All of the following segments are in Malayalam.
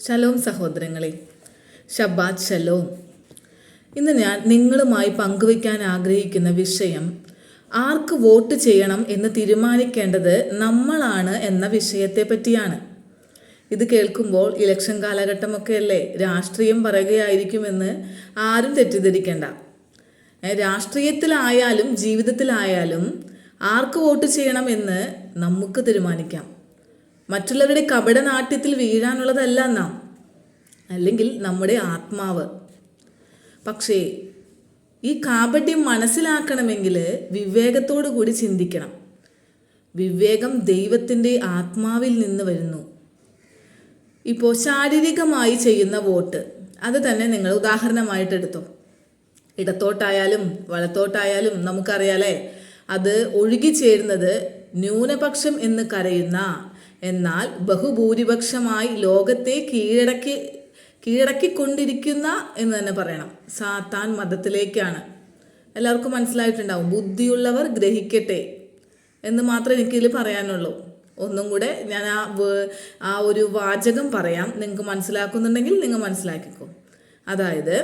ശലോം സഹോദരങ്ങളെ, ഷബ്ബാത്ത് ശലോം. ഇന്ന് ഞാൻ നിങ്ങളുമായി പങ്കുവയ്ക്കാൻ ആഗ്രഹിക്കുന്ന വിഷയം ആർക്ക് വോട്ട് ചെയ്യണം എന്ന് തീരുമാനിക്കേണ്ടത് നമ്മളാണ് എന്ന വിഷയത്തെ പറ്റിയാണ്. ഇത് കേൾക്കുമ്പോൾ ഇലക്ഷൻ കാലഘട്ടമൊക്കെ അല്ലേ, രാഷ്ട്രീയം പറയുകയായിരിക്കുമെന്ന് ആരും തെറ്റിദ്ധരിക്കേണ്ട. രാഷ്ട്രീയത്തിലായാലും ജീവിതത്തിലായാലും ആർക്ക് വോട്ട് ചെയ്യണം എന്ന് നമുക്ക് തീരുമാനിക്കാം. മറ്റുള്ളവരുടെ കപടനാട്യത്തിൽ വീഴാനുള്ളതല്ല നാം, അല്ലെങ്കിൽ നമ്മുടെ ആത്മാവ്. പക്ഷേ ഈ കാപട്യം മനസ്സിലാക്കണമെങ്കിൽ വിവേകത്തോടു കൂടി ചിന്തിക്കണം. വിവേകം ദൈവത്തിൻ്റെ ആത്മാവിൽ നിന്ന് വരുന്നു. ഇപ്പോൾ ശാരീരികമായി ചെയ്യുന്ന വോട്ട് അത് തന്നെ നിങ്ങൾ ഉദാഹരണമായിട്ട് എടുത്തോ. ഇടത്തോട്ടായാലും വലത്തോട്ടായാലും നമുക്കറിയാലേ, അത് ഒഴുകിച്ചേരുന്നത് ന്യൂനപക്ഷം എന്ന് കരയുന്ന, എന്നാൽ ബഹുഭൂരിപക്ഷമായി ലോകത്തെ കീഴടക്കിക്കൊണ്ടിരിക്കുന്ന എന്ന് തന്നെ പറയണം, സാത്താൻ മതത്തിലേക്കാണ്. എല്ലാവർക്കും മനസ്സിലായിട്ടുണ്ടാവും. ബുദ്ധിയുള്ളവർ ഗ്രഹിക്കട്ടെ എന്ന് മാത്രമേ എനിക്കിതിൽ പറയാനുള്ളൂ. ഒന്നും കൂടെ ഞാൻ ആ ഒരു വാചകം പറയാം. നിങ്ങൾക്ക് മനസ്സിലാക്കുന്നുണ്ടെങ്കിൽ നിങ്ങൾ മനസ്സിലാക്കിക്കോ. അതായത്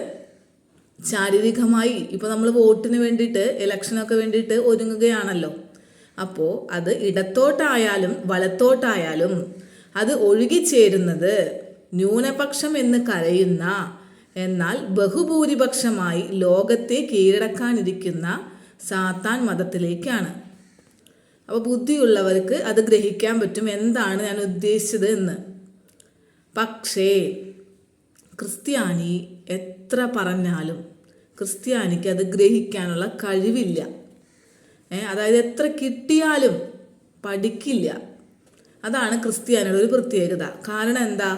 ശാരീരികമായി ഇപ്പോൾ നമ്മൾ വോട്ടിന് വേണ്ടിയിട്ട്, ഇലക്ഷനൊക്കെ വേണ്ടിയിട്ട് ഒരുങ്ങുകയാണല്ലോ. അപ്പോൾ അത് ഇടത്തോട്ടായാലും വലത്തോട്ടായാലും അത് ഒഴുകിച്ചേരുന്നത് ന്യൂനപക്ഷം എന്ന് കരയുന്ന, എന്നാൽ ബഹുഭൂരിപക്ഷമായി ലോകത്തെ കീഴടക്കാനിരിക്കുന്ന സാത്താൻ മതത്തിലേക്കാണ്. അപ്പോൾ ബുദ്ധിയുള്ളവർക്ക് അത് ഗ്രഹിക്കാൻ പറ്റും എന്താണ് ഞാൻ ഉദ്ദേശിച്ചത് എന്ന്. പക്ഷേ ക്രിസ്ത്യാനി എത്ര പറഞ്ഞാലും ക്രിസ്ത്യാനിക്ക് അത് ഗ്രഹിക്കാനുള്ള കഴിവില്ല. അതായത് എത്ര കിട്ടിയാലും പഠിക്കില്ല. അതാണ് ക്രിസ്ത്യാനിയുടെ ഒരു പ്രത്യേകത. കാരണം എന്താ?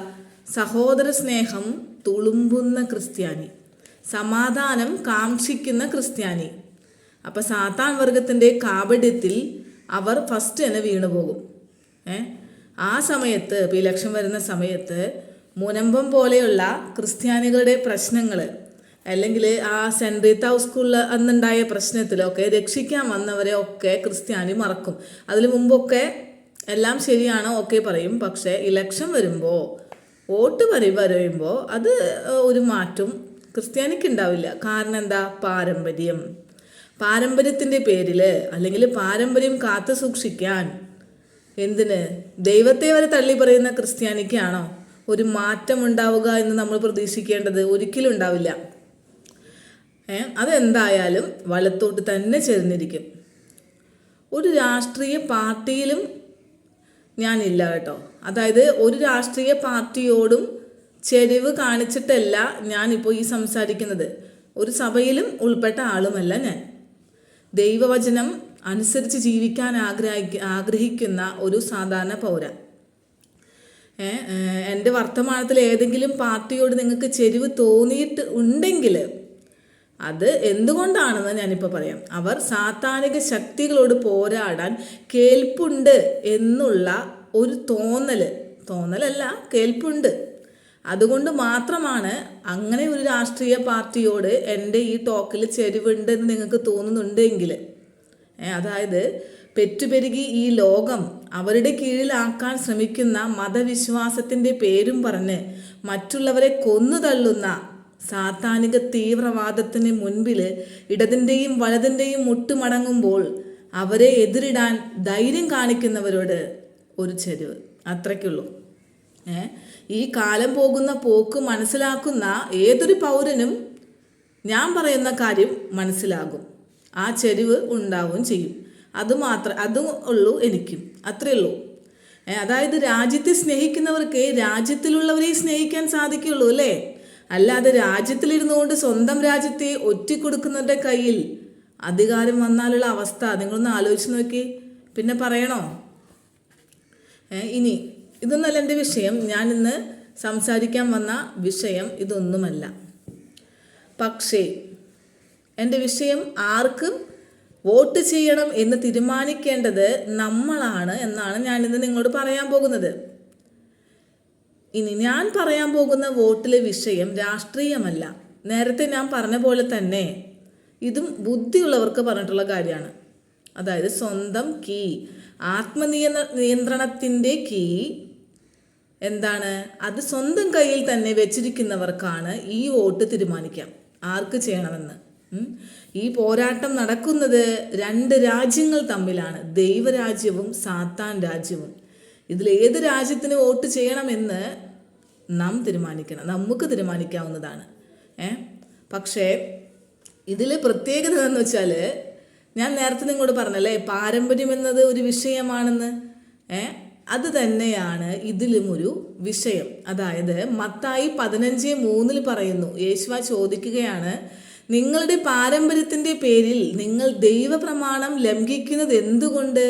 സഹോദര സ്നേഹം തുളുമ്പുന്ന ക്രിസ്ത്യാനി, സമാധാനം കാക്ഷിക്കുന്ന ക്രിസ്ത്യാനി. അപ്പം സാത്താൻ വർഗത്തിൻ്റെ കാപട്യത്തിൽ അവർ ഫസ്റ്റ് തന്നെ വീണുപോകും. ആ സമയത്ത്, ഇപ്പോൾ ഇലക്ഷൻ വരുന്ന സമയത്ത് മുനമ്പം പോലെയുള്ള ക്രിസ്ത്യാനികളുടെ പ്രശ്നങ്ങൾ, അല്ലെങ്കിൽ ആ സെൻറ് റീത്ത സ്കൂളിൽ അന്നുണ്ടായ പ്രശ്നത്തിലൊക്കെ രക്ഷിക്കാൻ വന്നവരെ ഒക്കെ ക്രിസ്ത്യാനി മറക്കും. അതിന് മുമ്പൊക്കെ എല്ലാം ശരിയാണോ ഒക്കെ പറയും. പക്ഷേ ഇലക്ഷൻ വരുമ്പോൾ, വോട്ട് പറയുമ്പോൾ അത് ഒരു മാറ്റം ക്രിസ്ത്യാനിക്ക് ഉണ്ടാവില്ല. കാരണം എന്താ? പാരമ്പര്യത്തിൻ്റെ പേരിൽ, അല്ലെങ്കിൽ പാരമ്പര്യം കാത്തു സൂക്ഷിക്കാൻ എന്തിന് ദൈവത്തെ വരെ തള്ളി പറയുന്ന ക്രിസ്ത്യാനിക്കാണോ ഒരു മാറ്റം ഉണ്ടാവുക എന്ന് നമ്മൾ പ്രതീക്ഷിക്കേണ്ടത്? ഒരിക്കലും ഉണ്ടാവില്ല. അതെന്തായാലും വലത്തോട്ട് തന്നെ ചേർന്നിരിക്കും. ഒരു രാഷ്ട്രീയ പാർട്ടിയിലും ഞാനില്ല കേട്ടോ. അതായത് ഒരു രാഷ്ട്രീയ പാർട്ടിയോടും ചെരിവ് കാണിച്ചിട്ടല്ല ഞാനിപ്പോൾ ഈ സംസാരിക്കുന്നത്. ഒരു സഭയിലും ഉൾപ്പെട്ട ആളുമല്ല ഞാൻ. ദൈവവചനം അനുസരിച്ച് ജീവിക്കാൻ ആഗ്രഹിക്കുന്ന ഒരു സാധാരണ പൗരൻ. എൻ്റെ വർത്തമാനത്തിൽ ഏതെങ്കിലും പാർട്ടിയോട് നിങ്ങൾക്ക് ചെരിവ് തോന്നിയിട്ട് ഉണ്ടെങ്കിൽ അത് എന്തുകൊണ്ടാണെന്ന് ഞാനിപ്പോൾ പറയാം. അവർ സാത്താനിക ശക്തികളോട് പോരാടാൻ കേൾപ്പുണ്ട് എന്നുള്ള ഒരു തോന്നലല്ല, കേൾപ്പുണ്ട്. അതുകൊണ്ട് മാത്രമാണ് അങ്ങനെ ഒരു രാഷ്ട്രീയ പാർട്ടിയോട് എൻ്റെ ഈ ടോക്കിൽ ചെരിവുണ്ട് എന്ന് നിങ്ങൾക്ക് തോന്നുന്നുണ്ടെങ്കിൽ, അതായത് പെറ്റുപെരുകി ഈ ലോകം അവരുടെ കീഴിലാക്കാൻ ശ്രമിക്കുന്ന മതവിശ്വാസത്തിൻ്റെ പേരും പറഞ്ഞ് മറ്റുള്ളവരെ കൊന്നു തള്ളുന്ന സാത്താനിക തീവ്രവാദത്തിന് മുൻപിൽ ഇടതിൻ്റെയും വലതിൻ്റെയും മുട്ടുമടങ്ങുമ്പോൾ അവരെ എതിരിടാൻ ധൈര്യം കാണിക്കുന്നവരോട് ഒരു ചെരിവ്, അത്രയ്ക്കുള്ളൂ. ഈ കാലം പോകുന്ന പോക്ക് മനസ്സിലാക്കുന്ന ഏതൊരു പൗരനും ഞാൻ പറയുന്ന കാര്യം മനസ്സിലാകും. ആ ചെരിവ് ഉണ്ടാവുകയും ചെയ്യും. അതും ഉള്ളൂ എനിക്കും, അത്രയേ ഉള്ളൂ. അതായത് രാജ്യത്തെ സ്നേഹിക്കുന്നവർക്ക് രാജ്യത്തിലുള്ളവരെ സ്നേഹിക്കാൻ സാധിക്കുള്ളൂ അല്ലേ? അല്ലാതെ രാജ്യത്തിലിരുന്നുകൊണ്ട് സ്വന്തം രാജ്യത്തെ ഒറ്റിക്കൊടുക്കുന്നവരുടെ കയ്യിൽ അധികാരം വന്നാലുള്ള അവസ്ഥ നിങ്ങളൊന്ന് ആലോചിച്ച് നോക്കി. പിന്നെ പറയണോ? ഇനി ഇതൊന്നല്ല എൻ്റെ വിഷയം. ഞാൻ ഇന്ന് സംസാരിക്കാൻ വന്ന വിഷയം ഇതൊന്നുമല്ല. പക്ഷേ എൻ്റെ വിഷയം ആർക്കും വോട്ട് ചെയ്യണം എന്ന് തീരുമാനിക്കേണ്ടത് നമ്മളാണ് എന്നാണ് ഞാനിന്ന് നിങ്ങളോട് പറയാൻ പോകുന്നത്. ഇനി ഞാൻ പറയാൻ പോകുന്ന വോട്ടിലെ വിഷയം രാഷ്ട്രീയമല്ല. നേരത്തെ ഞാൻ പറഞ്ഞ പോലെ തന്നെ ഇതും ബുദ്ധിയുള്ളവർക്ക് പറഞ്ഞിട്ടുള്ള കാര്യമാണ്. അതായത് സ്വന്തം കീ, ആത്മനിയന്ത്രണത്തിൻ്റെ കീ എന്താണ്, അത് സ്വന്തം കയ്യിൽ തന്നെ വെച്ചിരിക്കുന്നവർക്കാണ് ഈ വോട്ട് തീരുമാനിക്കാം ആർക്ക് ചെയ്യണമെന്ന്. ഈ പോരാട്ടം നടക്കുന്നത് 2 രാജ്യങ്ങൾ തമ്മിലാണ്, ദൈവരാജ്യവും സാത്താൻ രാജ്യവും. ഇതിലേത് രാജ്യത്തിന് വോട്ട് ചെയ്യണമെന്ന് നമുക്ക് തീരുമാനിക്കാവുന്നതാണ്. പക്ഷേ ഇതിൽ പ്രത്യേകത എന്ന് വെച്ചാൽ, ഞാൻ നേരത്തെ നിങ്ങളോട് പറഞ്ഞല്ലേ പാരമ്പര്യം എന്നത് ഒരു വിഷയമാണെന്ന്. അത് തന്നെയാണ് ഇതിലും ഒരു വിഷയം. അതായത് മത്തായി 15:3 പറയുന്നു, യേശുവ ചോദിക്കുകയാണ്, നിങ്ങളുടെ പാരമ്പര്യത്തിൻ്റെ പേരിൽ നിങ്ങൾ ദൈവപ്രമാണം ലംഘിക്കുന്നത് എന്തുകൊണ്ട്?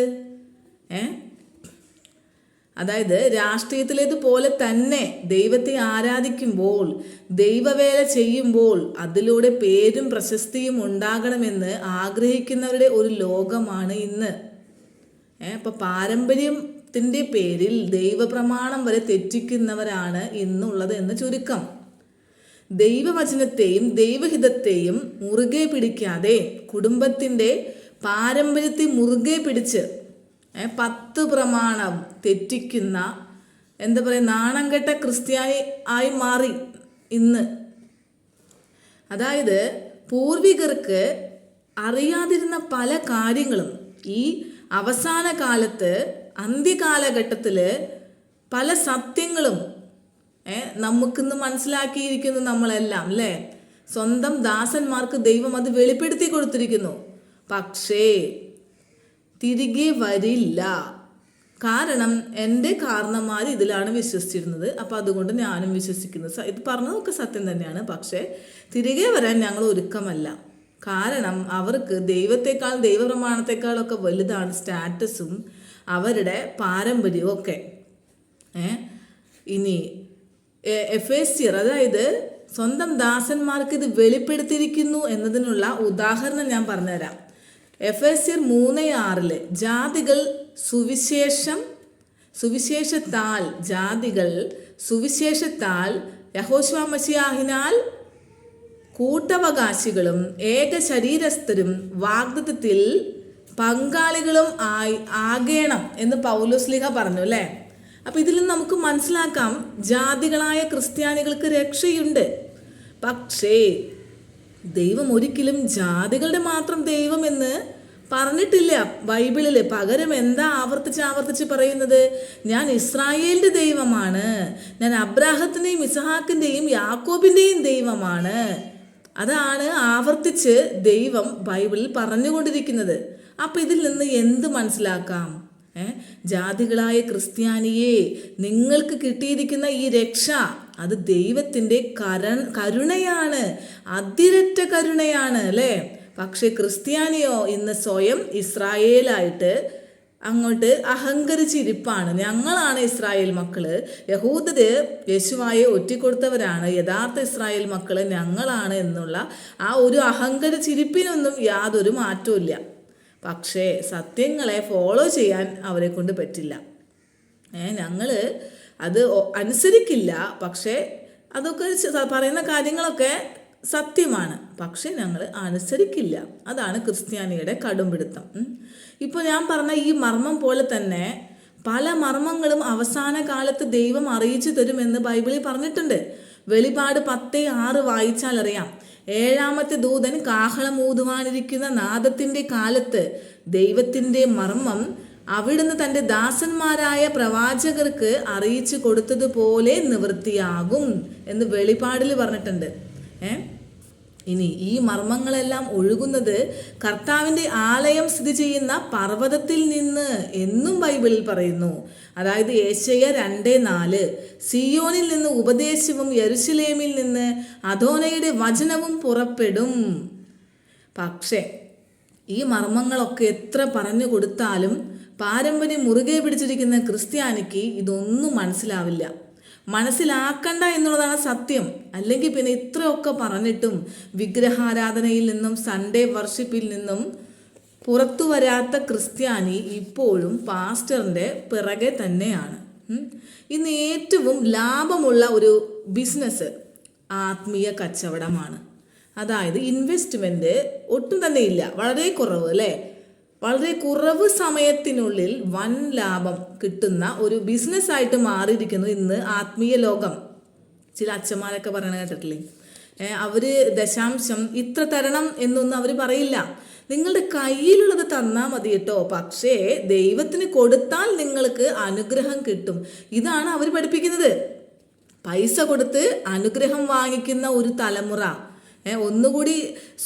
അതായത് രാഷ്ട്രീയത്തിലേതുപോലെ തന്നെ ദൈവത്തെ ആരാധിക്കുമ്പോൾ, ദൈവവേല ചെയ്യുമ്പോൾ അതിലൂടെ പേരും പ്രശസ്തിയും ഉണ്ടാകണമെന്ന് ആഗ്രഹിക്കുന്നവരുടെ ഒരു ലോകമാണ് ഇന്ന്. അപ്പോൾ പാരമ്പര്യത്തിൻ്റെ പേരിൽ ദൈവപ്രമാണം വരെ തെറ്റിക്കുന്നവരാണ് ഇന്നുള്ളത് എന്ന് ചുരുക്കം. ദൈവവചനത്തെയും ദൈവഹിതത്തെയും മുറുകെ പിടിക്കാതെ കുടുംബത്തിൻ്റെ പാരമ്പര്യത്തെ മുറുകെ പിടിച്ച് 10 പ്രമാണം തെറ്റിക്കുന്ന നാണം കെട്ട ക്രിസ്ത്യാനി ആയി മാറി ഇന്ന്. അതായത് പൂർവികർക്ക് അറിയാതിരുന്ന പല കാര്യങ്ങളും ഈ അവസാന കാലത്ത്, അന്ത്യകാലഘട്ടത്തിൽ പല സത്യങ്ങളും നമുക്കിന്ന് മനസ്സിലാക്കിയിരിക്കുന്നു നമ്മളെല്ലാം, അല്ലേ? സ്വന്തം ദാസന്മാർക്ക് ദൈവം അത് വെളിപ്പെടുത്തി കൊടുത്തിരിക്കുന്നു. പക്ഷേ തിരികെ വരില്ല. കാരണം എൻ്റെ കാരണന്മാർ ഇതിലാണ് വിശ്വസിച്ചിരുന്നത്, അപ്പോൾ അതുകൊണ്ട് ഞാനും വിശ്വസിക്കുന്നു. ഇത് പറഞ്ഞതൊക്കെ സത്യം തന്നെയാണ്. പക്ഷേ തിരികെ വരാൻ ഞങ്ങൾ ഒരുക്കമല്ല. കാരണം അവർക്ക് ദൈവത്തെക്കാൾ, ദൈവപ്രമാണത്തെക്കാളൊക്കെ വലുതാണ് സ്റ്റാറ്റസും അവരുടെ പാരമ്പര്യവും ഒക്കെ. ഇനി എഫേസ്യർ, അതായത് സ്വന്തം ദാസന്മാർക്ക് ഇത് വെളിപ്പെടുത്തിയിരിക്കുന്നു എന്നതിനുള്ള ഉദാഹരണം ഞാൻ പറഞ്ഞുതരാം. എഫേസ്യർ 3:6 ജാതികൾ സുവിശേഷത്താൽ യഹോശുവ മശിയാഹിനാൽ കൂട്ടവകാശികളും ഏക ശരീരസ്ഥരും വാഗ്ദത്തത്തിൽ പങ്കാളികളും ആകേണം എന്ന് പൗലോസ്ലീഹ പറഞ്ഞു, അല്ലേ? അപ്പം ഇതിൽ നമുക്ക് മനസ്സിലാക്കാം, ജാതികളായ ക്രിസ്ത്യാനികൾക്ക് രക്ഷയുണ്ട്. പക്ഷേ ദൈവം ഒരിക്കലും ജാതികളുടെ മാത്രം ദൈവം എന്ന് പറഞ്ഞിട്ടില്ല ബൈബിളിൽ. പകരം എന്താ ആവർത്തിച്ച് പറയുന്നത്? ഞാൻ ഇസ്രായേലിൻ്റെ ദൈവമാണ്, ഞാൻ അബ്രാഹത്തിൻ്റെയും ഇസഹാക്കിൻ്റെയും യാക്കോബിൻ്റെയും ദൈവമാണ്. അതാണ് ആവർത്തിച്ച് ദൈവം ബൈബിളിൽ പറഞ്ഞുകൊണ്ടിരിക്കുന്നത്. അപ്പം ഇതിൽ നിന്ന് എന്ത് മനസ്സിലാക്കാം? ജാതികളായ ക്രിസ്ത്യാനിയെ, നിങ്ങൾക്ക് കിട്ടിയിരിക്കുന്ന ഈ രക്ഷ അത് ദൈവത്തിൻ്റെ കരുണയാണ്, അതിരറ്റ കരുണയാണ്, അല്ലേ? പക്ഷെ ക്രിസ്ത്യാനിയോ ഇന്ന് സ്വയം ഇസ്രായേലായിട്ട് അങ്ങോട്ട് അഹങ്കരിച്ചിരിപ്പാണ്. ഞങ്ങളാണ് ഇസ്രായേൽ മക്കള്, യഹൂദര് യേശുവായെ ഒറ്റിക്കൊടുത്തവരാണ്, യഥാർത്ഥ ഇസ്രായേൽ മക്കള് ഞങ്ങളാണ് എന്നുള്ള ആ ഒരു അഹങ്കരിച്ചിരിപ്പിനൊന്നും യാതൊരു മാറ്റവും ഇല്ല. പക്ഷേ സത്യങ്ങളെ ഫോളോ ചെയ്യാൻ അവരെ കൊണ്ട് പറ്റില്ല. ഞങ്ങൾ അത് അനുസരിക്കില്ല. പക്ഷേ അതൊക്കെ പറയുന്ന കാര്യങ്ങളൊക്കെ സത്യമാണ്, പക്ഷെ ഞങ്ങൾ അനുസരിക്കില്ല. അതാണ് ക്രിസ്ത്യാനിയുടെ കടുംപിടുത്തം. ഇപ്പോൾ ഞാൻ പറഞ്ഞ ഈ മർമ്മം പോലെ തന്നെ പല മർമ്മങ്ങളും അവസാന കാലത്ത് ദൈവം അറിയിച്ചു തരുമെന്ന് ബൈബിളിൽ പറഞ്ഞിട്ടുണ്ട്. വെളിപാട് 10:6 വായിച്ചാൽ അറിയാം. 7ാമത്തെ ദൂതൻ കാഹളമൂതുവാനിരിക്കുന്ന നാദത്തിൻ്റെ കാലത്ത് ദൈവത്തിൻ്റെ മർമ്മം അവിടുന്ന് തൻ്റെ ദാസന്മാരായ പ്രവാചകർക്ക് അറിയിച്ചു കൊടുത്തതുപോലെ നിവൃത്തിയാകും എന്ന് വെളിപാടിൽ പറഞ്ഞിട്ടുണ്ട്. ഇനി ഈ മർമ്മങ്ങളെല്ലാം ഒഴുകുന്നത് കർത്താവിൻ്റെ ആലയം സ്ഥിതി ചെയ്യുന്ന പർവ്വതത്തിൽ നിന്ന് എന്നും ബൈബിളിൽ പറയുന്നു. അതായത് യേശയ്യ 2:4 സിയോനിൽ നിന്ന് ഉപദേശവും യെരുശലേമിൽ നിന്ന് അദോനയുടെ വചനവും പുറപ്പെടും. പക്ഷേ ഈ മർമ്മങ്ങളൊക്കെ എത്ര പറഞ്ഞു കൊടുത്താലും പാരമ്പര്യം മുറുകെ പിടിച്ചിരിക്കുന്ന ക്രിസ്ത്യാനിക്ക് ഇതൊന്നും മനസ്സിലാവില്ല. മനസ്സിലാക്കണ്ട എന്നുള്ളതാണ് സത്യം. അല്ലെങ്കിൽ പിന്നെ ഇത്രയൊക്കെ പറഞ്ഞിട്ടും വിഗ്രഹാരാധനയിൽ നിന്നും സൺഡേ വർഷിപ്പിൽ നിന്നും പുറത്തു വരാത്ത ക്രിസ്ത്യാനി ഇപ്പോഴും പാസ്റ്ററിൻ്റെ പിറകെ തന്നെയാണ്. ഇന്ന് ഏറ്റവും ലാഭമുള്ള ഒരു ബിസിനസ് ആത്മീയ കച്ചവടമാണ്. അതായത് ഇൻവെസ്റ്റ്മെൻറ്റ് ഒട്ടും തന്നെ ഇല്ല, വളരെ കുറവ്, അല്ലേ? വളരെ കുറവ് സമയത്തിനുള്ളിൽ വൻ ലാഭം കിട്ടുന്ന ഒരു ബിസിനസ്സായിട്ട് മാറിയിരിക്കുന്നു ഇന്ന് ആത്മീയ ലോകം. ചില അച്ഛന്മാരൊക്കെ പറയണ കേട്ടിട്ടില്ലേ, അവർ ദശാംശം ഇത്ര തരണം എന്നൊന്നും അവർ പറയില്ല. നിങ്ങളുടെ കയ്യിലുള്ളത് തന്നാൽ മതി കേട്ടോ, പക്ഷേ ദൈവത്തിന് കൊടുത്താൽ നിങ്ങൾക്ക് അനുഗ്രഹം കിട്ടും. ഇതാണ് അവർ പഠിപ്പിക്കുന്നത്. പൈസ കൊടുത്ത് അനുഗ്രഹം വാങ്ങിക്കുന്ന ഒരു തലമുറ. ഒന്നുകൂടി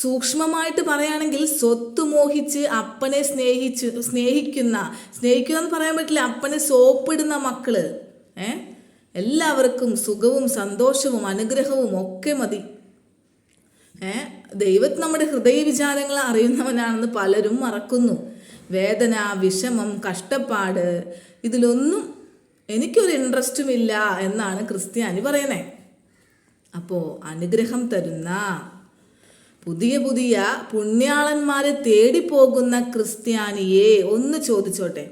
സൂക്ഷ്മമായിട്ട് പറയുകയാണെങ്കിൽ, സ്വത്ത് മോഹിച്ച് അപ്പനെ സ്നേഹിക്കുന്ന എന്ന് പറയാൻ പറ്റില്ല, അപ്പനെ സോപ്പിടുന്ന മക്കള്. എല്ലാവർക്കും സുഖവും സന്തോഷവും അനുഗ്രഹവും ഒക്കെ മതി. ദൈവം നമ്മുടെ ഹൃദയ വിചാരങ്ങൾ അറിയുന്നവനാണെന്ന് പലരും മറക്കുന്നു. വേദന, വിഷമം, കഷ്ടപ്പാട്, ഇതിലൊന്നും എനിക്കൊരു ഇൻട്രസ്റ്റും ഇല്ല എന്നാണ് ക്രിസ്ത്യാനി പറയണേ. അപ്പോൾ അനുഗ്രഹം തരുന്ന പുതിയ പുതിയ പുണ്യാളന്മാരെ തേടിപ്പോകുന്ന ക്രിസ്ത്യാനിയെ ഒന്ന് ചോദിച്ചോട്ടെ,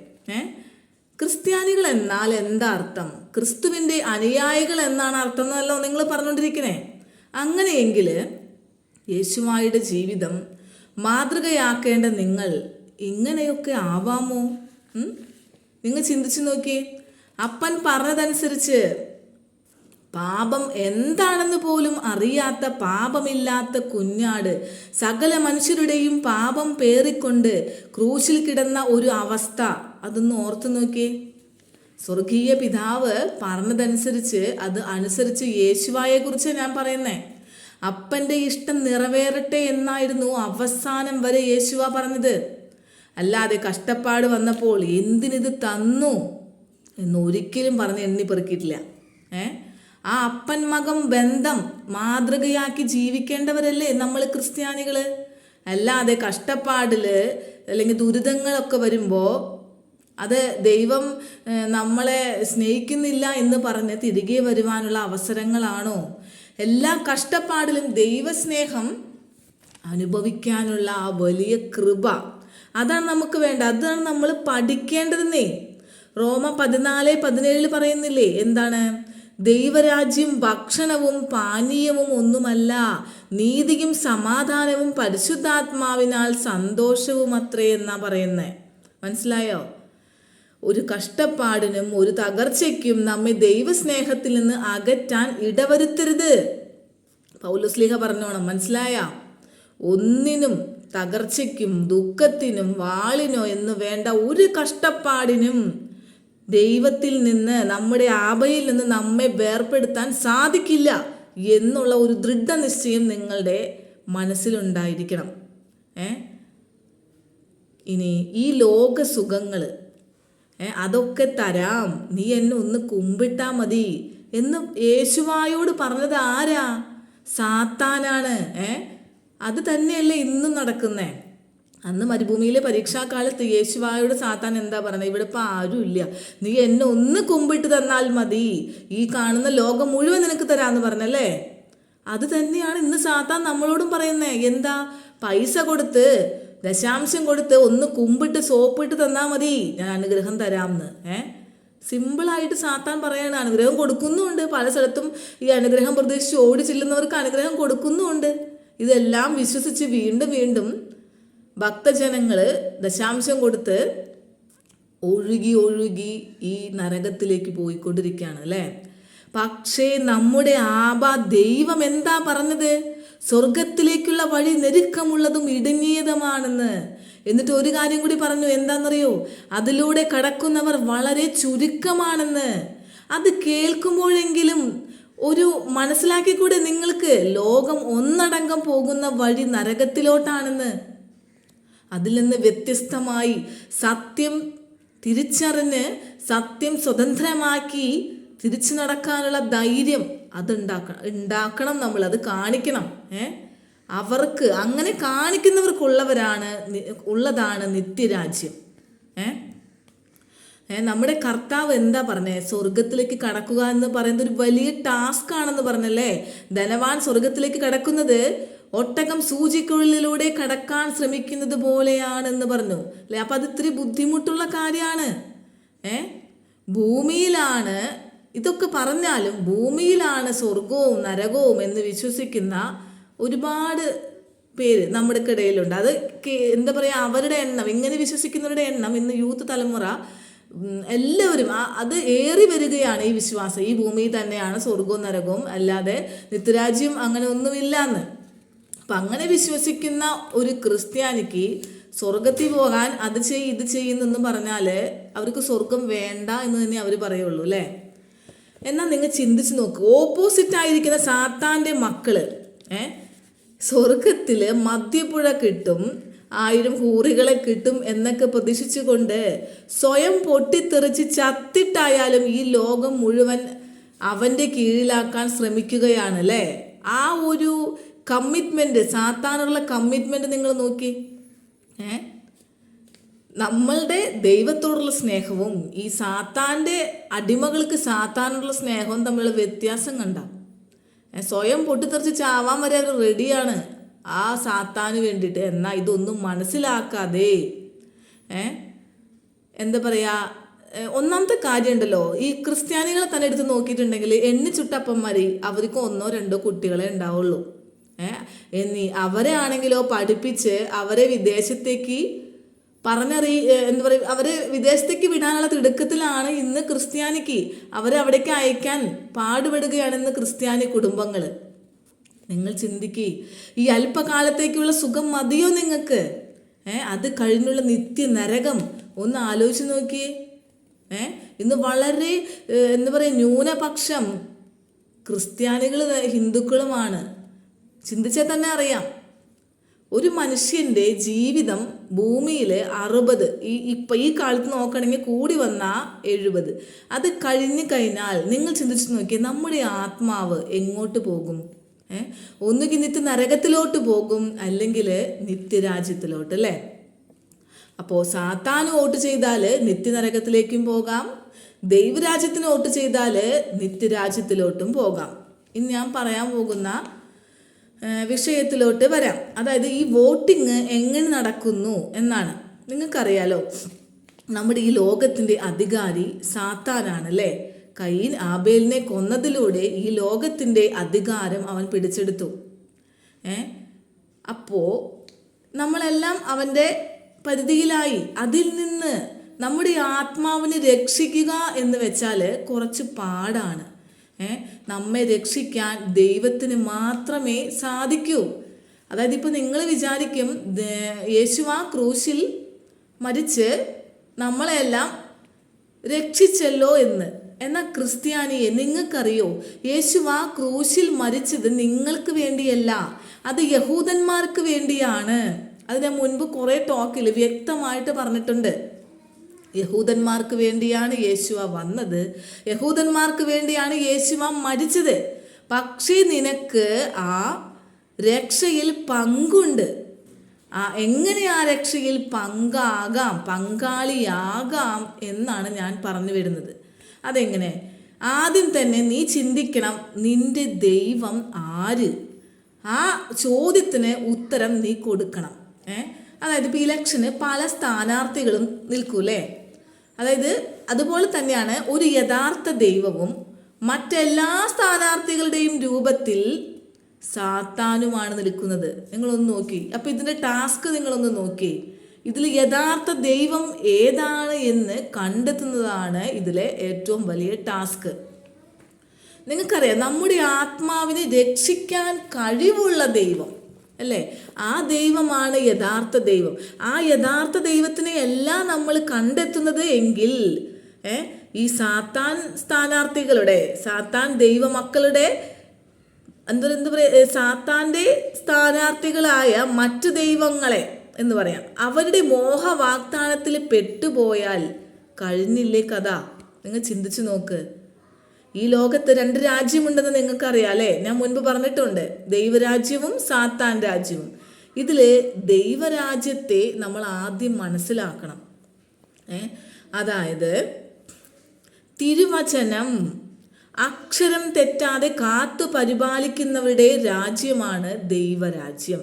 ക്രിസ്ത്യാനികൾ എന്നാൽ എന്താ അർത്ഥം? ക്രിസ്തുവിൻ്റെ അനുയായികൾ എന്നാണ് അർത്ഥം എന്നല്ലോ നിങ്ങൾ പറഞ്ഞുകൊണ്ടിരിക്കണേ. അങ്ങനെയെങ്കിൽ യേശുവായുടെ ജീവിതം മാതൃകയാക്കേണ്ട നിങ്ങൾ ഇങ്ങനെയൊക്കെ ആവാമോ? നിങ്ങൾ ചിന്തിച്ചു നോക്കി. അപ്പൻ പറഞ്ഞതനുസരിച്ച് പാപം എന്താണെന്ന് പോലും അറിയാത്ത പാപമില്ലാത്ത കുഞ്ഞാട് സകല മനുഷ്യരുടെയും പാപം പേറിക്കൊണ്ട് ക്രൂശിൽ കിടന്ന ഒരു അവസ്ഥ, അതൊന്ന് ഓർത്തു നോക്കിയേ. സ്വർഗീയ പിതാവ് പറഞ്ഞതനുസരിച്ച് അത് അനുസരിച്ച് യേശുവായെ കുറിച്ച് ഞാൻ പറയുന്നേ. അപ്പൻ്റെ ഇഷ്ടം നിറവേറട്ടെ എന്നായിരുന്നു അവസാനം വരെ യേശുവ പറഞ്ഞത്. അല്ലാതെ കഷ്ടപ്പാട് വന്നപ്പോൾ എന്തിനിത് തന്നു എന്ന് ഒരിക്കലും പറഞ്ഞ് എണ്ണി പെറുക്കിയിട്ടില്ല. ആ അപ്പൻ മകൻ ബന്ധം മാതൃകയാക്കി ജീവിക്കേണ്ടവരല്ലേ നമ്മൾ ക്രിസ്ത്യാനികൾ. അല്ലാതെ കഷ്ടപ്പാടിൽ അല്ലെങ്കിൽ ദുരിതങ്ങളൊക്കെ വരുമ്പോൾ അത് ദൈവം നമ്മളെ സ്നേഹിക്കുന്നില്ല എന്ന് പറഞ്ഞ് തിരികെ വരുവാനുള്ള അവസരങ്ങളാണോ? എല്ലാ കഷ്ടപ്പാടിലും ദൈവസ്നേഹം അനുഭവിക്കാനുള്ള ആ വലിയ കൃപ, അതാണ് നമുക്ക് വേണ്ട. അതാണ് നമ്മൾ പഠിക്കേണ്ടതെന്നേ. റോമ 14:17 പറയുന്നില്ലേ, എന്താണ്? ദൈവരാജ്യം ഭക്ഷണവും പാനീയവും ഒന്നുമല്ല, നീതിയും സമാധാനവും പരിശുദ്ധാത്മാവിനാൽ സന്തോഷവും അത്രേ എന്നാ പറയുന്നത്. മനസ്സിലായോ? ഒരു കഷ്ടപ്പാടിനും ഒരു തകർച്ചയ്ക്കും നമ്മെ ദൈവസ്നേഹത്തിൽ നിന്ന് അകറ്റാൻ ഇടവരുത്തരുത്. പൗലോസ്ലീഹ പറഞ്ഞോണം. മനസ്സിലായ? ഒന്നിനും, തകർച്ചയ്ക്കും ദുഃഖത്തിനും വാളിനോ എന്ന് വേണ്ട ഒരു കഷ്ടപ്പാടിനും ദൈവത്തിൽ നിന്ന്, നമ്മുടെ ആബയിൽ നിന്ന് നമ്മെ വേർപെടുത്താൻ സാധിക്കില്ല എന്നുള്ള ഒരു ദൃഢനിശ്ചയം നിങ്ങളുടെ മനസ്സിലുണ്ടായിരിക്കണം. ഇനി ഈ ലോക സുഖങ്ങൾ അതൊക്കെ തരാം, നീ എന്നെ ഒന്ന് കുമ്പിട്ടാൽ മതി എന്ന് യേശുവായോട് പറഞ്ഞത് ആരാ? സാത്താനാണ്. അത് തന്നെയല്ലേ ഇന്നും നടക്കുന്നേ. അന്ന് മരുഭൂമിയിലെ പരീക്ഷാക്കാലത്ത് യേശുവായോട് സാത്താൻ എന്താ പറഞ്ഞത്? ഇവിടെ ഇപ്പം ആരുമില്ല, നീ എന്നെ ഒന്ന് കുമ്പിട്ട് തന്നാൽ മതി, ഈ കാണുന്ന ലോകം മുഴുവൻ നിനക്ക് തരാമെന്ന് പറഞ്ഞല്ലേ. അത് തന്നെയാണ് ഇന്ന് സാത്താൻ നമ്മളോടും പറയുന്നേ. എന്താ? പൈസ കൊടുത്ത്, ദശാംശം കൊടുത്ത് ഒന്ന് കുമ്പിട്ട് സോപ്പിട്ട് തന്നാൽ മതി, ഞാൻ അനുഗ്രഹം തരാമെന്ന്. സിമ്പിളായിട്ട് സാത്താൻ പറയാണ്. അനുഗ്രഹം കൊടുക്കുന്നുമുണ്ട്. പല സ്ഥലത്തും ഈ അനുഗ്രഹം പ്രതീക്ഷിച്ച് ഓടി ചെല്ലുന്നവർക്ക് അനുഗ്രഹം കൊടുക്കുന്നുമുണ്ട്. ഇതെല്ലാം വിശ്വസിച്ച് വീണ്ടും വീണ്ടും ഭക്തജനങ്ങൾ ദശാംശം കൊടുത്ത് ഒഴുകി ഒഴുകി ഈ നരകത്തിലേക്ക് പോയിക്കൊണ്ടിരിക്കുകയാണ് അല്ലേ. പക്ഷേ നമ്മുടെ ആബാ ദൈവം എന്താ പറഞ്ഞത്? സ്വർഗത്തിലേക്കുള്ള വഴി ഞെരുക്കമുള്ളതും ഇടുങ്ങിയതുമാണെന്ന്. എന്നിട്ട് ഒരു കാര്യം കൂടി പറഞ്ഞു. എന്താണെന്നറിയോ? അതിലൂടെ കടക്കുന്നവർ വളരെ ചുരുക്കമാണെന്ന്. അത് കേൾക്കുമ്പോഴെങ്കിലും ഒരു മനസ്സിലാക്കിക്കൂടെ നിങ്ങൾക്ക്? ലോകം ഒന്നടങ്കം പോകുന്ന വഴി നരകത്തിലോട്ടാണെന്ന്. അതിൽ നിന്ന് വ്യത്യസ്തമായി സത്യം തിരിച്ചറിഞ്ഞ് സത്യം സ്വതന്ത്രമാക്കി തിരിച്ചു നടക്കാനുള്ള ധൈര്യം ഉണ്ടാക്കണം നമ്മൾ. അത് കാണിക്കണം. അവർക്ക് അങ്ങനെ ഉള്ളതാണ് നിത്യരാജ്യം. നമ്മുടെ കർത്താവ് എന്താ പറഞ്ഞേ? സ്വർഗത്തിലേക്ക് കടക്കുക എന്ന് പറയുന്നത് ഒരു വലിയ ടാസ്ക് ആണെന്ന് പറഞ്ഞല്ലേ. ധനവാൻ സ്വർഗത്തിലേക്ക് കടക്കുന്നത് ഒട്ടകം സൂചിക്കുഴലിലൂടെ കടക്കാൻ ശ്രമിക്കുന്നത് പോലെയാണെന്ന് പറഞ്ഞു അല്ലേ. അപ്പം അത് ഇത്തിരി ബുദ്ധിമുട്ടുള്ള കാര്യമാണ്. ഭൂമിയിലാണ് ഇതൊക്കെ പറഞ്ഞാലും ഭൂമിയിലാണ് സ്വർഗവും നരകവും എന്ന് വിശ്വസിക്കുന്ന ഒരുപാട് പേര് നമ്മുടെ ഇടയിലുണ്ട്. അത് എന്താ പറയുക, അവരുടെ എണ്ണം, ഇങ്ങനെ വിശ്വസിക്കുന്നവരുടെ എണ്ണം ഇന്ന് യൂത്ത് തലമുറ എല്ലാവരും അത് ഏറി വരികയാണ്. ഈ വിശ്വാസം ഈ ഭൂമിയിൽ തന്നെയാണ് സ്വർഗവും നരകവും, അല്ലാതെ നിത്യരാജ്യം അങ്ങനെ ഒന്നുമില്ലാന്ന്. അപ്പം അങ്ങനെ വിശ്വസിക്കുന്ന ഒരു ക്രിസ്ത്യാനിക്ക് സ്വർഗത്തിൽ പോകാൻ അത് ഇത് ചെയ്യുന്നെന്ന് പറഞ്ഞാൽ അവർക്ക് സ്വർഗം വേണ്ട എന്ന് തന്നെ അവർ പറയുള്ളൂ അല്ലേ. എന്നാൽ നിങ്ങൾ ചിന്തിച്ച് നോക്ക്, ഓപ്പോസിറ്റ് ആയിരിക്കുന്ന സാത്താൻ്റെ മക്കള് സ്വർഗത്തിൽ മദ്യപ്പുഴ കിട്ടും, 1000 ഹൂറികളെ കിട്ടും എന്നൊക്കെ പ്രതീക്ഷിച്ചുകൊണ്ട് സ്വയം പൊട്ടിത്തെറിച്ച് ചത്തിട്ടായാലും ഈ ലോകം മുഴുവൻ അവൻ്റെ കീഴിലാക്കാൻ ശ്രമിക്കുകയാണ് അല്ലേ. ആ ഒരു കമ്മിറ്റ്മെൻറ്റ്, സാത്താനുള്ള കമ്മിറ്റ്മെൻറ്റ് നിങ്ങൾ നോക്കി. നമ്മളുടെ ദൈവത്തോടുള്ള സ്നേഹവും ഈ സാത്താൻ്റെ അടിമകൾക്ക് സാത്താനുള്ള സ്നേഹവും തമ്മിലുള്ള വ്യത്യാസം കണ്ട. സ്വയം പൊട്ടിത്തെറിച്ച് ചാവാൻ വരെ അവർ റെഡിയാണ് ആ സാത്താന് വേണ്ടിയിട്ട്. എന്നാൽ ഇതൊന്നും മനസ്സിലാക്കാതെ എന്താ പറയുക, ഒന്നാമത്തെ കാര്യം ഉണ്ടല്ലോ, ഈ ക്രിസ്ത്യാനികളെ തന്നെ എടുത്ത് നോക്കിയിട്ടുണ്ടെങ്കിൽ എണ്ണിച്ചുട്ടപ്പന്മാർ അവർക്ക് 1-2 കുട്ടികളെ ഉണ്ടാവുള്ളൂ. അവരെ ആണെങ്കിലോ പഠിപ്പിച്ച് അവരെ വിദേശത്തേക്ക് എന്താ പറയുക, അവരെ വിദേശത്തേക്ക് വിടാനുള്ള തിടുക്കത്തിലാണ് ഇന്ന് ക്രിസ്ത്യാനിക്ക്. അവരെ അവിടേക്ക് അയക്കാൻ പാടുപെടുകയാണ് ഇന്ന് ക്രിസ്ത്യാനി കുടുംബങ്ങൾ. നിങ്ങൾ ചിന്തിക്കുക, ഈ അല്പകാലത്തേക്കുള്ള സുഖം മതിയോ നിങ്ങൾക്ക്? അത് കഴിഞ്ഞുള്ള നിത്യ നരകം ഒന്ന് ആലോചിച്ച് നോക്കിയേ. ഇന്ന് വളരെ എന്താ പറയുക, ന്യൂനപക്ഷം ക്രിസ്ത്യാനികൾ ഹിന്ദുക്കളുമാണ്. ചിന്തിച്ചാൽ തന്നെ അറിയാം. ഒരു മനുഷ്യൻ്റെ ജീവിതം ഭൂമിയിൽ 60, ഈ കാലത്ത് നോക്കണമെങ്കിൽ കൂടി വന്നാൽ 70. അത് കഴിഞ്ഞു കഴിഞ്ഞാൽ നിങ്ങൾ ചിന്തിച്ച് നോക്കിയാൽ നമ്മുടെ ആത്മാവ് എങ്ങോട്ട് പോകും? ഒന്നുകിൽ നിത്യ നരകത്തിലോട്ട് പോകും, അല്ലെങ്കിൽ നിത്യരാജ്യത്തിലോട്ട് അല്ലേ. അപ്പോൾ സാത്താന് വോട്ട് ചെയ്താൽ നിത്യനരകത്തിലേക്കും പോകാം, ദൈവരാജ്യത്തിന് വോട്ട് ചെയ്താൽ നിത്യരാജ്യത്തിലോട്ടും പോകാം. ഇനി ഞാൻ പറയാൻ പോകുന്ന വിഷയത്തിലോട്ട് വരാം. അതായത് ഈ വോട്ടിങ് എങ്ങനെ നടക്കുന്നു എന്നാണ്. നിങ്ങൾക്കറിയാലോ, നമ്മുടെ ഈ ലോകത്തിൻ്റെ അധികാരി സാത്താനാണല്ലേ. കയീൻ ആബേലിനെ കൊന്നതിലൂടെ ഈ ലോകത്തിൻ്റെ അധികാരം അവൻ പിടിച്ചെടുത്തു. അപ്പോൾ നമ്മളെല്ലാം അവൻ്റെ പരിധിയിലായി. അതിൽ നിന്ന് നമ്മുടെ ആത്മാവിനെ രക്ഷിക്കുക എന്ന് വെച്ചാൽ കുറച്ച് പാടാണ്. നമ്മെ രക്ഷിക്കാൻ ദൈവത്തിന് മാത്രമേ സാധിക്കൂ. അതായത് ഇപ്പോൾ നിങ്ങൾ വിചാരിക്കും യേശു ആ ക്രൂശിൽ മരിച്ച് നമ്മളെല്ലാം രക്ഷിച്ചല്ലോ എന്ന്. എന്നാൽ ക്രിസ്ത്യാനിയെ നിങ്ങൾക്കറിയോ, യേശു ആ ക്രൂശിൽ മരിച്ചത് നിങ്ങൾക്ക് വേണ്ടിയല്ല, അത് യഹൂദന്മാർക്ക് വേണ്ടിയാണ്. അതിന് മുൻപ് കുറേ ടോക്കിൽ വ്യക്തമായിട്ട് പറഞ്ഞിട്ടുണ്ട്. യഹൂദന്മാർക്ക് വേണ്ടിയാണ് യേശുവ വന്നത്, യഹൂദന്മാർക്ക് വേണ്ടിയാണ് യേശുവ മരിച്ചത്. പക്ഷേ നിനക്ക് ആ രക്ഷയിൽ പങ്കുണ്ട്. എങ്ങനെ ആ രക്ഷയിൽ പങ്കാളിയാകാം എന്നാണ് ഞാൻ പറഞ്ഞു വരുന്നത്. അതെങ്ങനെ? ആദ്യം തന്നെ നീ ചിന്തിക്കണം, നിന്റെ ദൈവം ആര്? ആ ചോദ്യത്തിന് ഉത്തരം നീ കൊടുക്കണം. അതായത് ഇപ്പോൾ ഇലക്ഷന് പല സ്ഥാനാർത്ഥികളും നിൽക്കൂലേ. അതായത് അതുപോലെ തന്നെയാണ് ഒരു യഥാർത്ഥ ദൈവവും മറ്റെല്ലാ സ്ഥാനാർത്ഥികളുടെയും രൂപത്തിൽ സാത്താനുമാണ് നിൽക്കുന്നത്. നിങ്ങളൊന്ന് നോക്കി. അപ്പോൾ ഇതിൻ്റെ ടാസ്ക് നിങ്ങളൊന്ന് നോക്കി. ഇതിൽ യഥാർത്ഥ ദൈവം ഏതാണ് എന്ന് കണ്ടെത്തുന്നതാണ് ഇതിലെ ഏറ്റവും വലിയ ടാസ്ക്. നിങ്ങൾക്കറിയാം, നമ്മുടെ ആത്മാവിനെ രക്ഷിക്കാൻ കഴിവുള്ള ദൈവം അല്ലേ, ആ ദൈവമാണ് യഥാർത്ഥ ദൈവം. ആ യഥാർത്ഥ ദൈവത്തിനെ എല്ലാം നമ്മൾ കണ്ടെത്തുന്നത് എങ്കിൽ ഈ സാത്താൻ സ്ഥാനാർത്ഥികളുടെ, സാത്താൻ ദൈവമക്കളുടെ എന്താ പറയുക, സാത്താൻ്റെ സ്ഥാനാർത്ഥികളായ മറ്റു ദൈവങ്ങളെ എന്ന് പറയാം, അവരുടെ മോഹ വാഗ്ദാനത്തിൽ പെട്ടുപോയാൽ കഴിഞ്ഞില്ലേ കഥ. നിങ്ങൾ ചിന്തിച്ചു നോക്ക്. ഈ ലോകത്ത് 2 രാജ്യമുണ്ടെന്ന് നിങ്ങൾക്കറിയാം അല്ലേ. ഞാൻ മുൻപ് പറഞ്ഞിട്ടുണ്ട്, ദൈവരാജ്യവും സാത്താൻ രാജ്യവും. ഇതിൽ ദൈവരാജ്യത്തെ നമ്മൾ ആദ്യം മനസ്സിലാക്കണം. അതായത് തിരുവചനം അക്ഷരം തെറ്റാതെ കാത്തു പരിപാലിക്കുന്നവരുടെ രാജ്യമാണ് ദൈവരാജ്യം.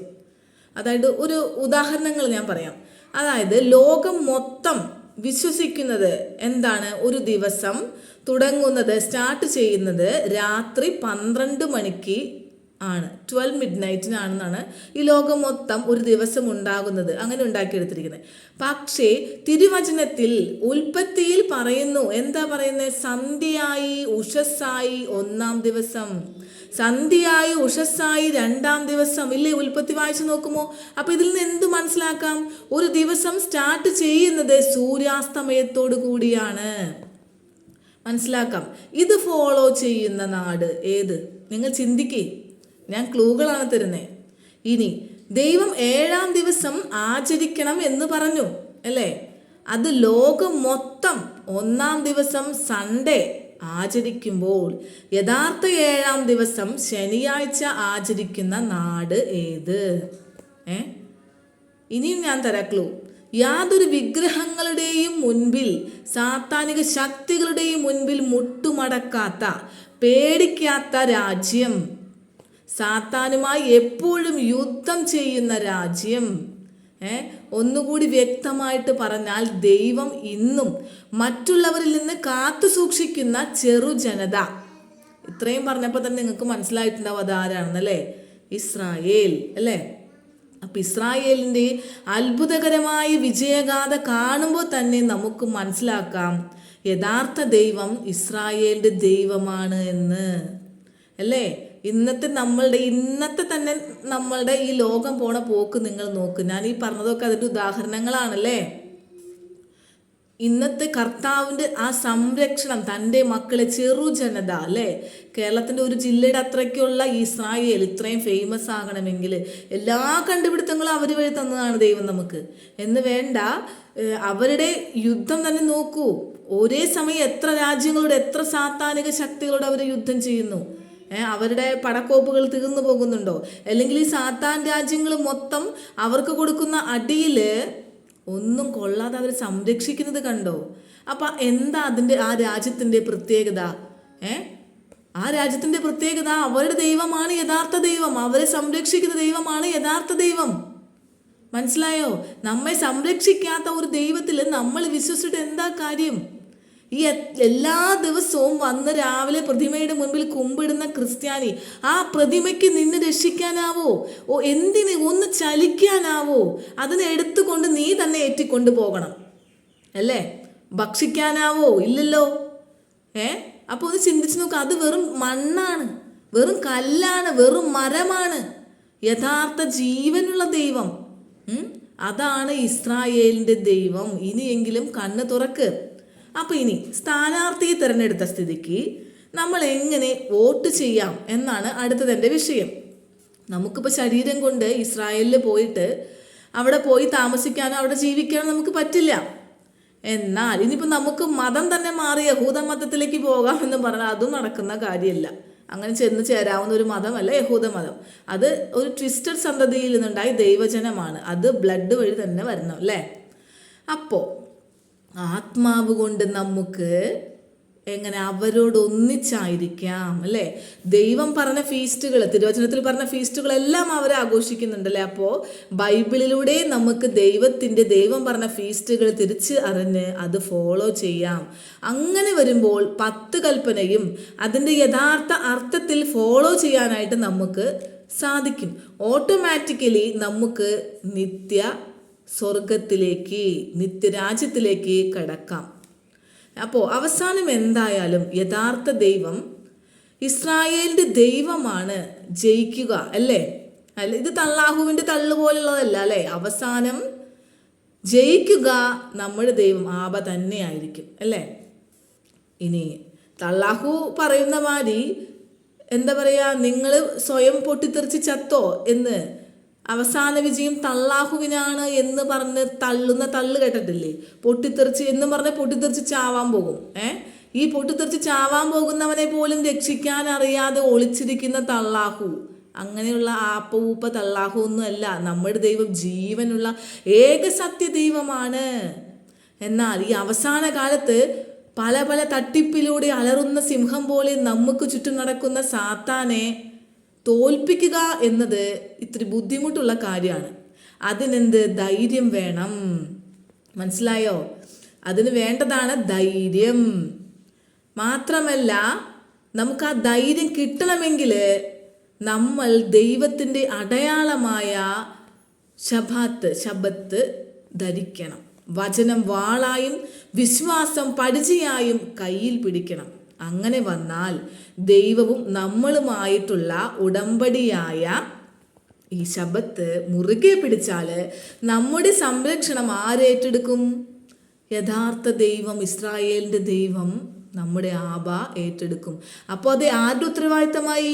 അതായത് ഒരു ഉദാഹരണങ്ങൾ ഞാൻ പറയാം. അതായത് ലോകം മൊത്തം വിശ്വസിക്കുന്നത് എന്താണ്? ഒരു ദിവസം സ്റ്റാർട്ട് ചെയ്യുന്നത് രാത്രി 12 മണിക്ക് ആണ്, 12 മിഡ്നൈറ്റിനാണെന്നാണ് ഈ ലോകം മൊത്തം ഒരു ദിവസം ഉണ്ടാകുന്നത്, അങ്ങനെ ഉണ്ടാക്കിയെടുത്തിരിക്കുന്നത്. പക്ഷേ തിരുവചനത്തിൽ ഉൽപ്പത്തിയിൽ പറയുന്നു, എന്താ പറയുന്നത്? സന്ധ്യയായി ഉഷസ്സായി ഒന്നാം ദിവസം, സന്ധ്യയായി ഉഷസ്സായി രണ്ടാം ദിവസം, ഇല്ലേ? ഉൽപ്പത്തി വായിച്ചു നോക്കുമോ? അപ്പൊ ഇതിൽ നിന്ന് എന്ത് മനസ്സിലാക്കാം? ഒരു ദിവസം സ്റ്റാർട്ട് ചെയ്യുന്നത് സൂര്യാസ്തമയത്തോടു കൂടിയാണ്. മനസ്സിലാക്കാം. ഇത് ഫോളോ ചെയ്യുന്ന നാട് ഏത്? നിങ്ങൾ ചിന്തിക്കേ. ഞാൻ ക്ലൂകളാണ് തരുന്നത്. ഇനി ദൈവം 7-ാം ദിവസം ആചരിക്കണം എന്ന് പറഞ്ഞു, അല്ലേ? അത് ലോകം മൊത്തം 1-ാം ദിവസം സൺഡേ ആചരിക്കുമ്പോൾ യഥാർത്ഥ 7-ാം ദിവസം ശനിയാഴ്ച ആചരിക്കുന്ന നാട് ഏത്? ഇനിയും ഞാൻ തരാം ക്ലൂ. യാതൊരു വിഗ്രഹങ്ങളുടെയും മുൻപിൽ, സാത്താനിക ശക്തികളുടെയും മുൻപിൽ മുട്ടുമടക്കാത്ത, പേടിക്കാത്ത രാജ്യം, സാത്താനുമായി എപ്പോഴും യുദ്ധം ചെയ്യുന്ന രാജ്യം. ഒന്നുകൂടി വ്യക്തമായിട്ട് പറഞ്ഞാൽ, ദൈവം ഇന്നും മറ്റുള്ളവരിൽ നിന്ന് കാത്തു സൂക്ഷിക്കുന്ന ചെറുജനത. ഇത്രയും പറഞ്ഞപ്പോൾ തന്നെ നിങ്ങൾക്ക് മനസ്സിലായിട്ടുണ്ടാവും അതാരാണെന്നല്ലേ? ഇസ്രായേൽ, അല്ലേ? അപ്പം ഇസ്രായേലിൻ്റെ അത്ഭുതകരമായ വിജയഗാഥ കാണുമ്പോൾ തന്നെ നമുക്ക് മനസ്സിലാക്കാം യഥാർത്ഥ ദൈവം ഇസ്രായേലിൻ്റെ ദൈവമാണ് എന്ന്, അല്ലേ? ഇന്നത്തെ നമ്മളുടെ ഈ ലോകം പോണ പോക്ക് നിങ്ങൾ നോക്ക്. ഞാൻ ഈ പറഞ്ഞതൊക്കെ അതിൻ്റെ ഉദാഹരണങ്ങളാണല്ലേ. ഇന്നത്തെ കർത്താവിൻ്റെ ആ സംരക്ഷണം, തൻ്റെ മക്കളെ, ചെറുജനത, അല്ലേ? കേരളത്തിൻ്റെ ഒരു ജില്ലയുടെ അത്രയ്ക്കുള്ള ഇസ്രായേൽ ഇത്രയും ഫേമസ് ആകണമെങ്കിൽ എല്ലാ കണ്ടുപിടുത്തങ്ങളും അവർ വഴി തന്നതാണ് ദൈവം നമുക്ക് എന്ന് വേണ്ട. അവരുടെ യുദ്ധം തന്നെ നോക്കൂ. ഒരേ സമയം എത്ര രാജ്യങ്ങളോട്, എത്ര സാത്താനിക ശക്തികളോട് അവർ യുദ്ധം ചെയ്യുന്നു. അവരുടെ പടക്കോപ്പുകൾ തീർന്നു പോകുന്നുണ്ടോ? അല്ലെങ്കിൽ ഈ സാത്താൻ രാജ്യങ്ങൾ മൊത്തം അവർക്ക് കൊടുക്കുന്ന അടിയിൽ ഒന്നും കൊള്ളാതെ അവർ സംരക്ഷിക്കുന്നത് കണ്ടോ? അപ്പം എന്താ ആ രാജ്യത്തിൻ്റെ പ്രത്യേകത? ആ രാജ്യത്തിൻ്റെ പ്രത്യേകത അവരുടെ ദൈവമാണ് യഥാർത്ഥ ദൈവം, അവരെ സംരക്ഷിക്കുന്ന ദൈവമാണ് യഥാർത്ഥ ദൈവം. മനസ്സിലായോ? നമ്മെ സംരക്ഷിക്കാത്ത ഒരു ദൈവത്തിൽ നമ്മൾ വിശ്വസിച്ചിട്ട് എന്താ കാര്യം? ഈ എല്ലാ ദിവസവും വന്ന് രാവിലെ പ്രതിമയുടെ മുൻപിൽ കുമ്പിടുന്ന ക്രിസ്ത്യാനി, ആ പ്രതിമയ്ക്ക് നിന്നെ രക്ഷിക്കാനാവോ? എന്തിന് ഒന്ന് ചലിക്കാനാവോ? അതിനെ എടുത്തുകൊണ്ട് നീ തന്നെ ഏറ്റിക്കൊണ്ടു പോകണം, അല്ലേ? ഭക്ഷിക്കാനാവോ? ഇല്ലല്ലോ. അപ്പോൾ ഒന്ന് ചിന്തിച്ച് നോക്കുക. അത് വെറും മണ്ണാണ്, വെറും കല്ലാണ്, വെറും മരമാണ്. യഥാർത്ഥ ജീവനുള്ള ദൈവം അതാണ് ഇസ്രായേലിൻ്റെ ദൈവം. ഇനിയെങ്കിലും കണ്ണ് തുറക്ക്. അപ്പോൾ ഇനി സ്ഥാനാർത്ഥിയെ തിരഞ്ഞെടുത്ത സ്ഥിതിക്ക് നമ്മൾ എങ്ങനെ വോട്ട് ചെയ്യാം എന്നാണ് അടുത്തതെൻ്റെ വിഷയം. നമുക്കിപ്പോൾ ശരീരം കൊണ്ട് ഇസ്രായേലിൽ പോയിട്ട് അവിടെ പോയി താമസിക്കാനോ അവിടെ ജീവിക്കാനോ നമുക്ക് പറ്റില്ല. എന്നാൽ ഇനിയിപ്പോൾ നമുക്ക് മതം തന്നെ മാറി യഹൂദ മതത്തിലേക്ക് പോകാമെന്ന് പറഞ്ഞാൽ അതും നടക്കുന്ന കാര്യമല്ല. അങ്ങനെ ചെന്ന് ചേരാവുന്ന ഒരു മതമല്ല യഹൂദ മതം. അത് ഒരു ട്വിസ്റ്റഡ് സന്തതിയിൽ നിന്നുണ്ടായ ദൈവജനമാണ്. അത് ബ്ലഡ് വഴി തന്നെ വരണം, അല്ലേ? അപ്പോൾ ആത്മാവ് കൊണ്ട് നമുക്ക് എങ്ങനെ അവരോട് ഒന്നിച്ചായിരിക്കാം, അല്ലേ? ദൈവം പറഞ്ഞ ഫീസ്റ്റുകൾ, തിരുവചനത്തിൽ പറഞ്ഞ ഫീസ്റ്റുകളെല്ലാം അവർ ആഘോഷിക്കുന്നുണ്ടല്ലേ. അപ്പോൾ ബൈബിളിലൂടെ നമുക്ക് ദൈവം പറഞ്ഞ ഫീസ്റ്റുകൾ തിരിച്ച് അറിഞ്ഞ് അത് ഫോളോ ചെയ്യാം. അങ്ങനെ വരുമ്പോൾ 10 കൽപ്പനയും അതിൻ്റെ യഥാർത്ഥ അർത്ഥത്തിൽ ഫോളോ ചെയ്യാനായിട്ട് നമുക്ക് സാധിക്കും. ഓട്ടോമാറ്റിക്കലി നമുക്ക് സ്വർഗത്തിലേക്ക്, നിത്യരാജ്യത്തിലേക്ക് കടക്കാം. അപ്പോൾ അവസാനം എന്തായാലും യഥാർത്ഥ ദൈവം ഇസ്രായേലിൻ്റെ ദൈവമാണ് ജയിക്കുക, അല്ലേ? അല്ല, ഇത് തള്ളാഹുവിൻ്റെ തള്ളുപോലുള്ളതല്ല, അല്ലേ? അവസാനം ജയിക്കുക നമ്മുടെ ദൈവം ആബ തന്നെയായിരിക്കും, അല്ലേ? ഇനി തള്ളാഹു പറയുന്ന മാതിരി എന്താ പറയുക, നിങ്ങൾ സ്വയം പൊട്ടിത്തെറിച്ച് ചത്തോ എന്ന്, അവസാന വിജയം തള്ളാഹുവിനാണ് എന്ന് പറഞ്ഞ് തള്ളുന്ന തള്ളു കേട്ടിട്ടില്ലേ? പൊട്ടിത്തെറിച്ച് എന്ന് പറഞ്ഞ് പൊട്ടിത്തെറിച്ച് ചാവാൻ പോകും. ഈ പൊട്ടിത്തെറിച്ച് ചാവാൻ പോകുന്നവനെ പോലും രക്ഷിക്കാൻ അറിയാതെ ഒളിച്ചിരിക്കുന്ന തള്ളാഹു, അങ്ങനെയുള്ള ആപ്പ തള്ളാഹു ഒന്നുമല്ല. നമ്മുടെ ദൈവം ജീവനുള്ള ഏക സത്യ ദൈവമാണ്. എന്നാൽ ഈ അവസാന കാലത്ത് പല പല തട്ടിപ്പിലൂടെ അലറുന്ന സിംഹം പോലെ നമുക്ക് ചുറ്റും നടക്കുന്ന സാത്താനെ തോൽപ്പിക്കുക എന്നത് ഇത്തിരി ബുദ്ധിമുട്ടുള്ള കാര്യമാണ്. അതിനെന്ത് ധൈര്യം വേണം, മനസ്സിലായോ? അതിന് വേണ്ടതാണ് ധൈര്യം. മാത്രമല്ല നമുക്ക് ആ ധൈര്യം കിട്ടണമെങ്കിൽ നമ്മൾ ദൈവത്തിൻ്റെ അടയാളമായ ശബത്ത് ധരിക്കണം. വചനം വാളായും വിശ്വാസം പരിചയായും കയ്യിൽ പിടിക്കണം. അങ്ങനെ വന്നാൽ ദൈവവും നമ്മളുമായിട്ടുള്ള ഉടമ്പടിയായ ഈ ശബത്ത് മുറുകെ പിടിച്ചാൽ നമ്മുടെ സംരക്ഷണം ആരേറ്റെടുക്കും? യഥാർത്ഥ ദൈവം, ഇസ്രായേലിൻ്റെ ദൈവം, നമ്മുടെ ആബ ഏറ്റെടുക്കും. അപ്പോൾ അത് ആരുടെ ഉത്തരവാദിത്തമായി?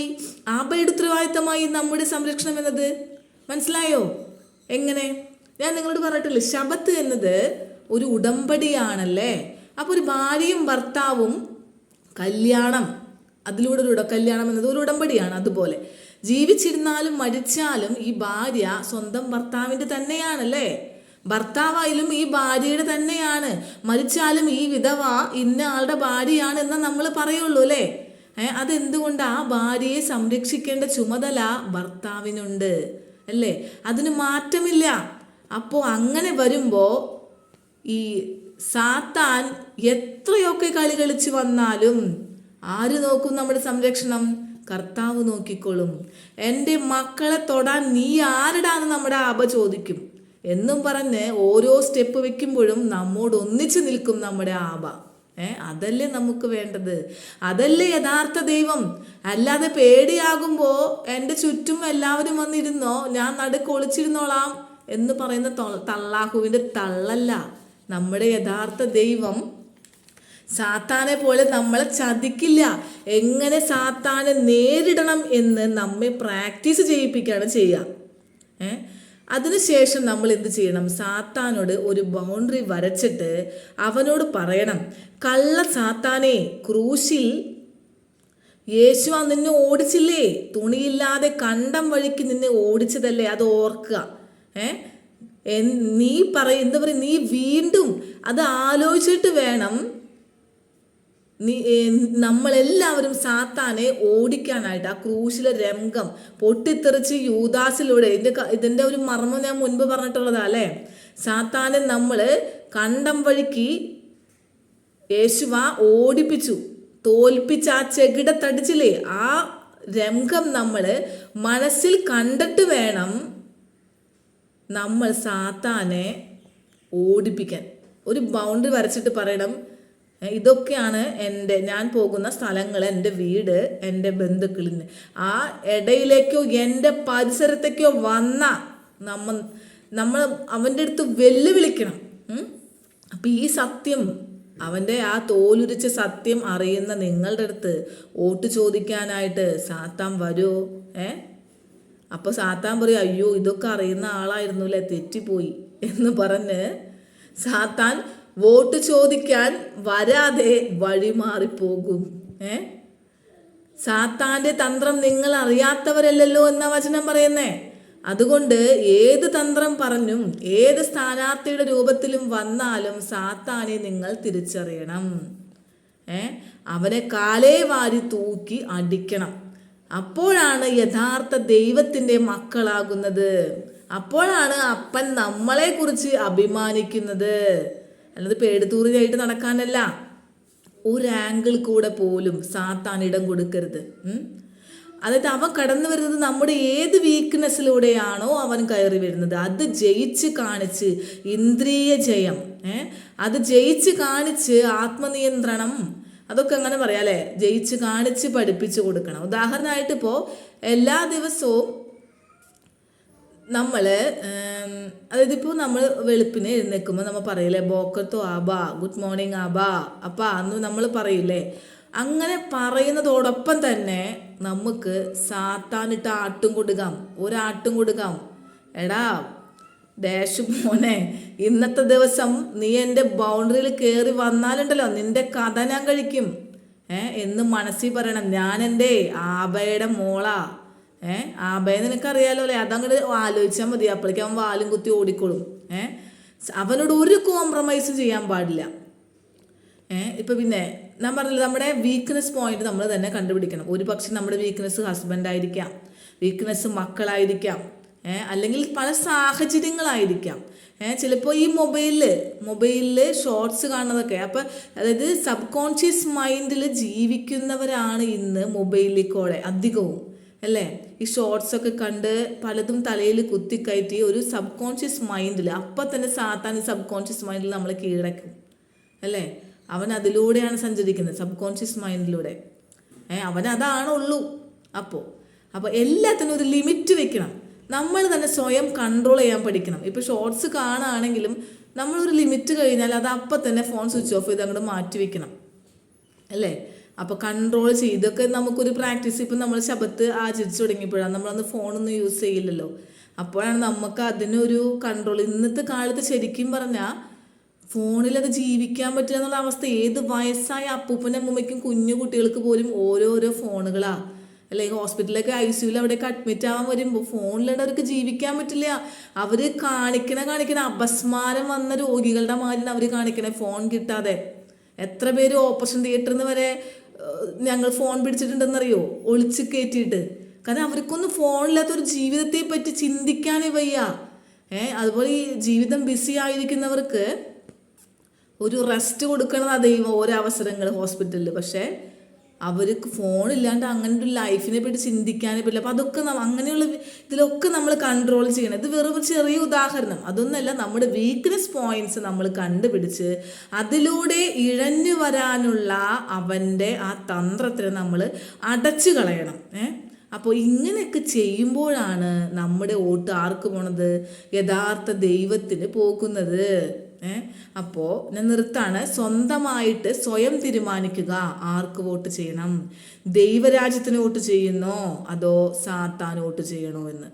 ആബയുടെ ഉത്തരവാദിത്തമായി നമ്മുടെ സംരക്ഷണം എന്നത്. മനസ്സിലായോ? എങ്ങനെ? ഞാൻ നിങ്ങളോട് പറഞ്ഞിട്ടില്ലേ, ശബത്ത് എന്നത് ഒരു ഉടമ്പടിയാണല്ലേ. അപ്പോൾ ഒരു ഭാര്യയും ഭർത്താവും കല്യാണം, അതിലൂടെ ഒരു കല്യാണം എന്നത് ഒരു ഉടമ്പടിയാണ്. അതുപോലെ ജീവിച്ചിരുന്നാലും മരിച്ചാലും ഈ ഭാര്യ സ്വന്തം ഭർത്താവിൻ്റെ തന്നെയാണല്ലേ. ഭർത്താവായാലും ഈ ഭാര്യയുടെ തന്നെയാണ്. മരിച്ചാലും ഈ വിധവ ഇന്ന ആളുടെ ഭാര്യയാണ് എന്ന് നമ്മൾ പറയുള്ളൂ അല്ലേ. അതെന്തുകൊണ്ട്? ആ ഭാര്യയെ സംരക്ഷിക്കേണ്ട ചുമതല ഭർത്താവിനുണ്ട് അല്ലേ. അതിന് മാറ്റമില്ല. അപ്പോൾ അങ്ങനെ വരുമ്പോൾ ഈ സാത്താൻ എത്രയൊക്കെ കളി കളിച്ച് വന്നാലും ആര് നോക്കും നമ്മുടെ സംരക്ഷണം? കർത്താവ് നോക്കിക്കോളും. എൻ്റെ മക്കളെ തൊടാൻ നീ ആരുടാന്ന് നമ്മുടെ ആബ ചോദിക്കും എന്നും പറഞ്ഞ് ഓരോ സ്റ്റെപ്പ് വെക്കുമ്പോഴും നമ്മോട് ഒന്നിച്ചു നിൽക്കും നമ്മുടെ ആബ. അതല്ലേ നമുക്ക് വേണ്ടത്. അതല്ലേ യഥാർത്ഥ ദൈവം. അല്ലാതെ പേടിയാകുമ്പോൾ എൻ്റെ ചുറ്റും എല്ലാവരും വന്നിരുന്നോ, ഞാൻ നടുക്ക് ഒളിച്ചിരുന്നോളാം എന്ന് പറയുന്ന തള്ളാഹുവിൻ്റെ തള്ളല്ല. നമ്മുടെ യഥാർത്ഥ ദൈവം സാത്താനെ പോലെ നമ്മളെ ചതിക്കില്ല. എങ്ങനെ സാത്താനെ നേരിടണം എന്ന് നമ്മെ പ്രാക്ടീസ് ചെയ്യിപ്പിക്കുകയാണ് ചെയ്യുക. അതിനുശേഷം നമ്മൾ എന്ത് ചെയ്യണം? സാത്താനോട് ഒരു ബൗണ്ടറി വരച്ചിട്ട് അവനോട് പറയണം, കള്ള സാത്താനെ, ക്രൂശിൽ യേശു നിന്നെ ഓടിച്ചില്ലേ? തുണിയില്ലാതെ കണ്ടം വഴിക്ക് നിന്നെ ഓടിച്ചതല്ലേ, അത് ഓർക്കുക. നീ എന്താ പറയുക, നീ വീണ്ടും അത് ആലോചിച്ചിട്ട് വേണം നമ്മളെല്ലാവരും സാത്താനെ ഓടിക്കാനായിട്ട്. ആ ക്രൂശിലെ രംഗം പൊട്ടിത്തെറിച്ച് യൂദാസിലൂടെ, ഇതിൻ്റെ ഒരു മർമ്മം ഞാൻ മുൻപ് പറഞ്ഞിട്ടുള്ളതാ അല്ലേ. സാത്താനെ നമ്മൾ കണ്ടം വഴിക്ക് യേശുവ ഓടിപ്പിച്ചു, തോൽപ്പിച്ച് ആ ചെകിടത്തടിച്ചില്ലേ, ആ രംഗം നമ്മൾ മനസ്സിൽ കണ്ടിട്ട് വേണം നമ്മൾ സാത്താനെ ഓടിപ്പിക്കാൻ. ഒരു ബൗണ്ടറി വരച്ചിട്ട് പറയണം, ഇതൊക്കെയാണ് ഞാൻ പോകുന്ന സ്ഥലങ്ങൾ, എൻ്റെ വീട്, എൻ്റെ ബന്ധുക്കളിന്. ആ ഇടയിലേക്കോ എൻ്റെ പരിസരത്തേക്കോ വന്ന നമ്മൾ അവൻ്റെ അടുത്ത് വെല്ലുവിളിക്കണം. അപ്പം ഈ സത്യം, അവൻ്റെ ആ തോലുരിച്ച സത്യം അറിയുന്ന നിങ്ങളുടെ അടുത്ത് വോട്ട് ചോദിക്കാനായിട്ട് സാത്താൻ വരുമോ? അപ്പോൾ സാത്താൻ പറയും, അയ്യോ ഇതൊക്കെ അറിയുന്ന ആളായിരുന്നു അല്ലേ, തെറ്റിപ്പോയി എന്ന് പറഞ്ഞ് സാത്താൻ വോട്ട് ചോദിക്കാൻ വരാതെ വഴിമാറിപ്പോകും. സാത്താൻ്റെ തന്ത്രം നിങ്ങൾ അറിയാത്തവരല്ലല്ലോ എന്ന വചനം പറയുന്നേ. അതുകൊണ്ട് ഏത് തന്ത്രം പറഞ്ഞും ഏത് സ്ഥാനാർത്ഥിയുടെ രൂപത്തിലും വന്നാലും സാത്താനെ നിങ്ങൾ തിരിച്ചറിയണം. അവനെ കാലേ വാരി തൂക്കി അടിക്കണം. അപ്പോഴാണ് യഥാർത്ഥ ദൈവത്തിൻ്റെ മക്കളാകുന്നത്. അപ്പോഴാണ് അപ്പൻ നമ്മളെക്കുറിച്ച് അഭിമാനിക്കുന്നത്. അല്ലാതെ പേടിത്തൂറിയായിട്ട് നടക്കാനല്ല. ഒരു ആംഗിൾ കൂടെ പോലും സാത്താൻ ഇടം കൊടുക്കരുത്. അതായത് അവൻ കടന്നു വരുന്നത് നമ്മുടെ ഏത് വീക്ക്നെസ്സിലൂടെയാണോ അവൻ കയറി വരുന്നത്, അത് ജയിച്ച് കാണിച്ച്, ഇന്ദ്രിയ ജയം, അത് ജയിച്ച് കാണിച്ച്, ആത്മനിയന്ത്രണം, അതൊക്കെ അങ്ങനെ പറയാം അല്ലേ, ജയിച്ച് കാണിച്ച് പഠിപ്പിച്ചു കൊടുക്കണം. ഉദാഹരണമായിട്ട് ഇപ്പോൾ എല്ലാ ദിവസവും നമ്മൾ അതായത് ഇപ്പോൾ നമ്മൾ വെളുപ്പിന് എഴുന്നേൽക്കുമ്പോൾ നമ്മൾ പറയില്ലേ, ബോക്കത്തോ ആബാ, ഗുഡ് മോർണിംഗ് ആബാ, അപ്പാ അന്ന് നമ്മൾ പറയില്ലേ. അങ്ങനെ പറയുന്നതോടൊപ്പം തന്നെ നമുക്ക് സാത്താനിട്ട് ആട്ടും കൊടുക്കാം, ഒരാട്ടും കൊടുക്കാം. എടാ ഡാഷ് മോനെ, ഇന്നത്തെ ദിവസം നീ എൻ്റെ ബൗണ്ടറിയിൽ കയറി വന്നാലുണ്ടല്ലോ നിൻ്റെ കഥ ഞാൻ കഴിക്കും എന്ന് മനസ്സിൽ പറയണം. ഞാൻ എൻ്റെ ആബയുടെ മോളാ. ആബയെ നിനക്കറിയാലോ അല്ലേ, അതങ്ങോട്ട് ആലോചിച്ചാൽ മതി, അപ്പോഴേക്കും അവൻ വാലും കുത്തി ഓടിക്കോളും. അവനോട് ഒരു കോംപ്രമൈസും ചെയ്യാൻ പാടില്ല. ഇപ്പം പിന്നെ ഞാൻ പറഞ്ഞില്ല, നമ്മുടെ വീക്ക്നെസ് പോയിന്റ് നമ്മൾ തന്നെ കണ്ടുപിടിക്കണം. ഒരു പക്ഷെ നമ്മുടെ വീക്ക്നെസ് ഹസ്ബൻഡായിരിക്കാം, വീക്ക്നെസ് മക്കളായിരിക്കാം, അല്ലെങ്കിൽ പല സാഹചര്യങ്ങളായിരിക്കാം. ചിലപ്പോൾ ഈ മൊബൈലിൽ ഷോർട്സ് കാണുന്നതൊക്കെ. അപ്പം അതായത് സബ് കോൺഷ്യസ് മൈൻഡിൽ ജീവിക്കുന്നവരാണ് ഇന്ന് മൊബൈലിൽ കൂടെ അധികവും. അല്ലേ? ഈ ഷോർട്സൊക്കെ കണ്ട് പലതും തലയിൽ കുത്തിക്കയറ്റി ഒരു സബ് കോൺഷ്യസ് മൈൻഡിൽ അപ്പം തന്നെ സാത്താൻ സബ് കോൺഷ്യസ് മൈൻഡിൽ നമ്മൾ കീഴടക്കും, അല്ലേ? അവൻ അതിലൂടെയാണ് സഞ്ചരിക്കുന്നത്, സബ് കോൺഷ്യസ് മൈൻഡിലൂടെ. അവൻ അതാണുള്ളൂ. അപ്പോൾ എല്ലാത്തിനും ഒരു ലിമിറ്റ് വെക്കണം. നമ്മൾ തന്നെ സ്വയം കൺട്രോൾ ചെയ്യാൻ പഠിക്കണം. ഇപ്പോൾ ഷോർട്സ് കാണുകയാണെങ്കിലും നമ്മളൊരു ലിമിറ്റ് കഴിഞ്ഞാൽ അത് അപ്പം തന്നെ ഫോൺ സ്വിച്ച് ഓഫ് ചെയ്ത് അങ്ങോട്ട് മാറ്റി വെക്കണം, അല്ലേ? അപ്പോൾ കൺട്രോൾ ചെയ്തൊക്കെ നമുക്കൊരു പ്രാക്ടീസ്. ഇപ്പം നമ്മൾ ശബത്ത് ആചരിച്ചു തുടങ്ങിയപ്പോഴാണ്, നമ്മളന്ന് ഫോണൊന്നും യൂസ് ചെയ്യില്ലല്ലോ. അപ്പോഴാണ് നമുക്ക് അതിനൊരു കൺട്രോൾ. ഇന്നത്തെ കാലത്ത് ശരിക്കും പറഞ്ഞാൽ ഫോണിലത് ജീവിക്കാൻ പറ്റില്ല എന്നുള്ള അവസ്ഥ. ഏത് വയസ്സായ അപ്പൂപ്പൻ്റെ അമ്മൂമ്മയ്ക്കും കുഞ്ഞു കുട്ടികൾക്ക് പോലും ഓരോരോ ഫോണുകളാണ്, അല്ലെങ്കിൽ ഹോസ്പിറ്റലിലൊക്കെ ICUവിൽ അവിടെയൊക്കെ അഡ്മിറ്റ് ആവാൻ വരുമ്പോൾ ഫോണിലാണ്ട് അവർക്ക് ജീവിക്കാൻ പറ്റില്ല. അവർ കാണിക്കണ അപസ്മാരം വന്ന രോഗികളുടെ മാതിരി അവർ കാണിക്കണേ ഫോൺ കിട്ടാതെ. എത്ര പേര് ഓപ്പറേഷൻ തിയേറ്ററിൽ നിന്ന് വരെ ഞങ്ങൾ ഫോൺ പിടിച്ചിട്ടുണ്ടെന്നറിയോ, ഒളിച്ച് കയറ്റിയിട്ട്. കാരണം അവർക്കൊന്നും ഫോണില്ലാത്തൊരു ജീവിതത്തെ പറ്റി ചിന്തിക്കാനേ വയ്യ. അതുപോലെ ഈ ജീവിതം ബിസി ആയിരിക്കുന്നവർക്ക് ഒരു റെസ്റ്റ് കൊടുക്കണതാണ് ദൈവം ഓരോ അവസരങ്ങൾ ഹോസ്പിറ്റലിൽ. പക്ഷേ അവർക്ക് ഫോണില്ലാണ്ട് അങ്ങനെ ഒരു ലൈഫിനെ പറ്റി ചിന്തിക്കാനേ പറ്റില്ല. അപ്പോൾ അതൊക്കെ അങ്ങനെയുള്ള ഇതിലൊക്കെ നമ്മൾ കൺട്രോൾ ചെയ്യണം. ഇത് വെറും ചെറിയ ഉദാഹരണം, അതൊന്നല്ല. നമ്മുടെ വീക്ക്നെസ് പോയിന്റ്സ് നമ്മൾ കണ്ടുപിടിച്ച് അതിലൂടെ ഇഴഞ്ഞു വരാനുള്ള അവൻ്റെ ആ തന്ത്രത്തിന് നമ്മൾ അടച്ചു കളയണം. അപ്പോൾ ഇങ്ങനെയൊക്കെ ചെയ്യുമ്പോഴാണ് നമ്മുടെ വോട്ട് ആർക്ക് പോണത്? യഥാർത്ഥ ദൈവത്തിന് പോകുന്നത്. അപ്പോൾ ഞാൻ നിർത്താണ്. സ്വന്തമായിട്ട് സ്വയം തീരുമാനിക്കുക ആർക്ക് വോട്ട് ചെയ്യണം. ദൈവരാജ്യത്തിന് വോട്ട് ചെയ്യുന്നോ അതോ സാത്താൻ വോട്ട് ചെയ്യണോ എന്ന്.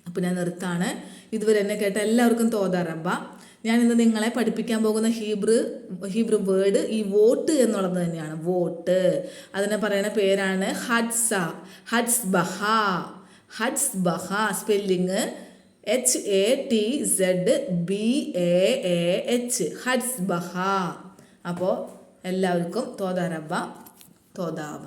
അപ്പോൾ ഞാൻ നിർത്താണ്. ഇതുവരെ എന്നെ കേട്ട എല്ലാവർക്കും തോതാറമ്പ. ഞാൻ ഇന്ന് നിങ്ങളെ പഠിപ്പിക്കാൻ പോകുന്ന ഹീബ്രു വേർഡ് ഈ വോട്ട് എന്നുള്ളത് തന്നെയാണ്. വോട്ട് അതിനെ പറയുന്ന പേരാണ് ഹഡ്സ്ബഹ. Spelling HATZBAAH, ഹഡ്സ്ബഹ. അപ്പോൾ എല്ലാവർക്കും തോതാറബ്ബ തോതാവ.